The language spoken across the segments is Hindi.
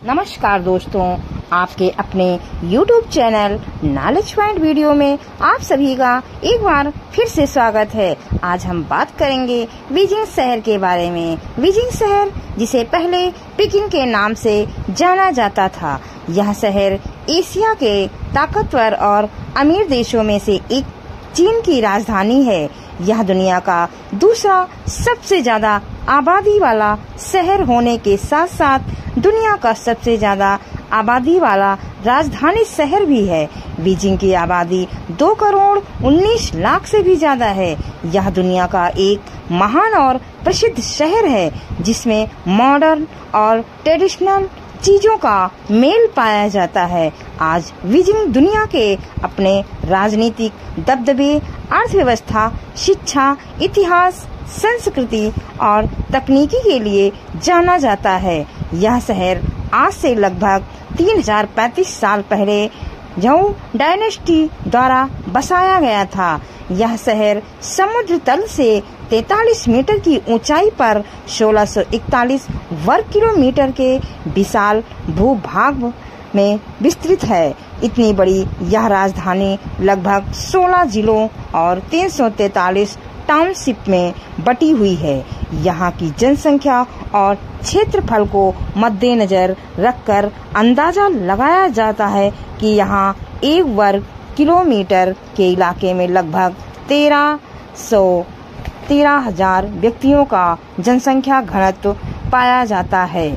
नमस्कार दोस्तों, आपके अपने YouTube channel knowledge point video में आप सभी का एक बार फिर से स्वागत है। आज हम बात करेंगे बीजिंग शहर के बारे में। बीजिंग शहर, जिसे पहले पेकिंग के नाम से जाना जाता था, यह शहर एशिया के ताकतवर और अमीर देशों में से एक चीन की राजधानी है। यह दुनिया का दूसरा सबसे ज्यादा आबादी वाला शहर होने के साथ साथ दुनिया का सबसे ज्यादा आबादी वाला राजधानी शहर भी है। बीजिंग की आबादी 2 करोड़ 19 लाख से भी ज्यादा है। यह दुनिया का एक महान और प्रसिद्ध शहर है, जिसमें मॉडर्न और ट्रेडिशनल चीजों का मेल पाया जाता है। आज बीजिंग दुनिया के अपने राजनीतिक दबदबे, अर्थव्यवस्था, शिक्षा, इतिहास, संस्कृति और तकनीकी के लिए जाना जाता है। यह शहर आज से लगभग 3035 साल पहले झाऊ डायनेस्टी द्वारा बसाया गया था। यह शहर समुद्र तल से 43 मीटर की ऊंचाई पर 1641 वर्ग किलोमीटर के विशाल भूभाग में विस्तृत है। इतनी बड़ी यह राजधानी लगभग 16 जिलों और 343 टाउनशिप में बटी हुई है। यहाँ की जनसंख्या और क्षेत्रफल को मद्देनजर रखकर अंदाजा लगाया जाता है कि यहाँ 1 वर्ग किलोमीटर के इलाके में लगभग 13,000 व्यक्तियों का जनसंख्या घनत्व पाया जाता है।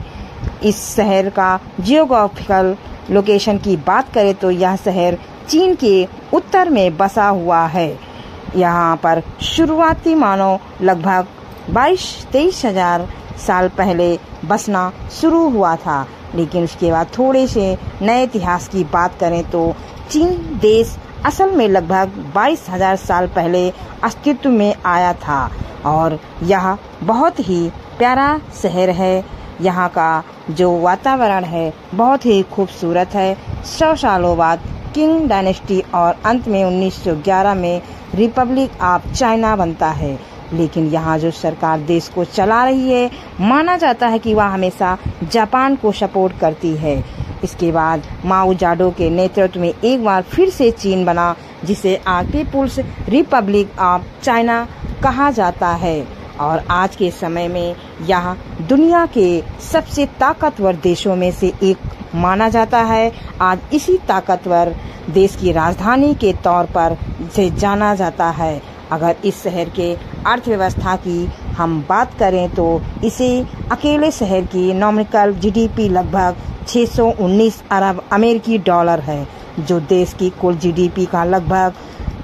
इस शहर का जियोग्राफिकल लोकेशन की बात करें तो यह शहर चीन के उत्तर में बसा हुआ है। यहाँ पर शुरुआती मानव लगभग 22-23 हजार साल पहले बसना शुरू हुआ था, लेकिन उसके बाद थोड़े से नए इतिहास की बात करें तो चीन देश असल में लगभग 22,000 साल पहले अस्तित्व में आया था और यह बहुत ही प्यारा शहर है। यहाँ का जो वातावरण है बहुत ही खूबसूरत है। 100 सालों बाद किंग डायनेस्टी और अंत में 1911 में रिपब्लिक ऑफ चाइना बनता है। लेकिन यहाँ जो सरकार देश को चला रही है, माना जाता है कि वह हमेशा जापान को सपोर्ट करती है। इसके बाद माओ जाडो के नेतृत्व में एक बार फिर से चीन बना, जिसे आज पीपुल्स रिपब्लिक ऑफ चाइना कहा जाता है और आज के समय में यह दुनिया के सबसे ताकतवर देशों में से एक माना जाता है। आज इसी ताकतवर देश की राजधानी के तौर पर इसे जाना जाता है। अगर इस शहर के अर्थव्यवस्था की हम बात करें तो इसे अकेले शहर की नॉमिनल जीडीपी लगभग 619 अरब अमेरिकी डॉलर है, जो देश की कुल जीडीपी का लगभग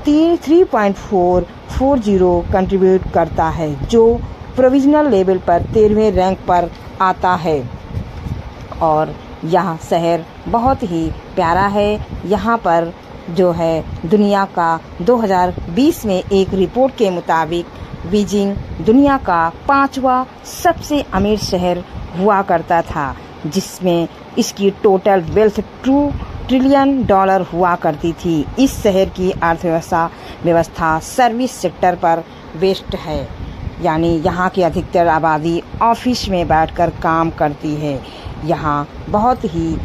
3.440 कंट्रीब्यूट करता है, जो प्रोविजनल लेवल पर 13वें रैंक पर आता है। और यह शहर बहुत ही प्यारा है। यहाँ पर जो है दुनिया का 2020 में एक रिपोर्ट के मुताबिक बीजिंग दुनिया का 5वां सबसे अमीर शहर हुआ करता था, जिसमें इसकी टोटल वेल्थ $2 ट्रिलियन हुआ करती थी। इस शहर की अर्थव्यवस्था सर्विस सेक्टर पर बेस्ड है, यानी यहाँ की अधिकतर आबादी ऑफिस में बैठकर काम करती है। यहाँ बहुत ही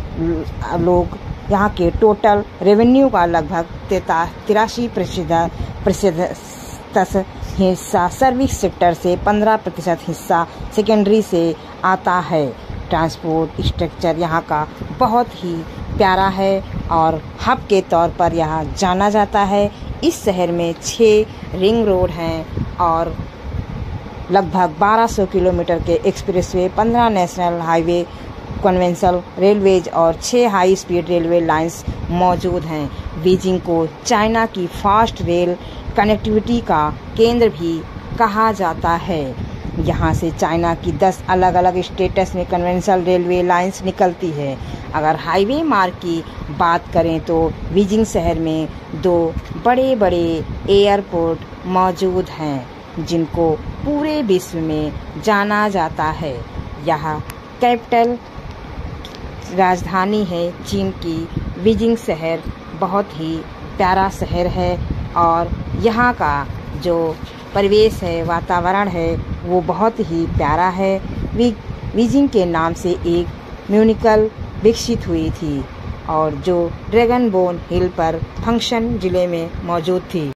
लोग यहाँ के टोटल रेवेन्यू का लगभग 83% हिस्सा सर्विस सेक्टर से 15% हिस्सा सेकेंडरी से आता है। ट्रांसपोर्ट स्ट्रक्चर यहाँ का बहुत ही प्यारा है और हब के तौर पर यहाँ जाना जाता है। इस शहर में 6 रिंग रोड हैं और लगभग 1200 किलोमीटर के expressway, 15 national highway, conventional railways और 6 हाई स्पीड रेलवे लाइंस मौजूद हैं। बीजिंग को चाइना की फास्ट रेल कनेक्टिविटी का केंद्र भी कहा जाता है। यहाँ से चाइना की 10 अलग अलग स्टेटस में कन्वेंशनल रेलवे लाइंस निकलती है। अगर हाईवे मार्ग की बात करें तो बीजिंग शहर में 2 बड़े बड़े एयरपोर्ट मौजूद हैं, जिनको पूरे विश्व में जाना जाता है। यह कैपिटल राजधानी है चीन की। बीजिंग शहर बहुत ही प्यारा शहर है और यहाँ का जो परिवेश है, वातावरण है, वो बहुत ही प्यारा है। बीजिंग के नाम से एक म्यूनिकल विकसित हुई थी और जो ड्रैगन बोन हिल पर फंक्शन जिले में मौजूद थी।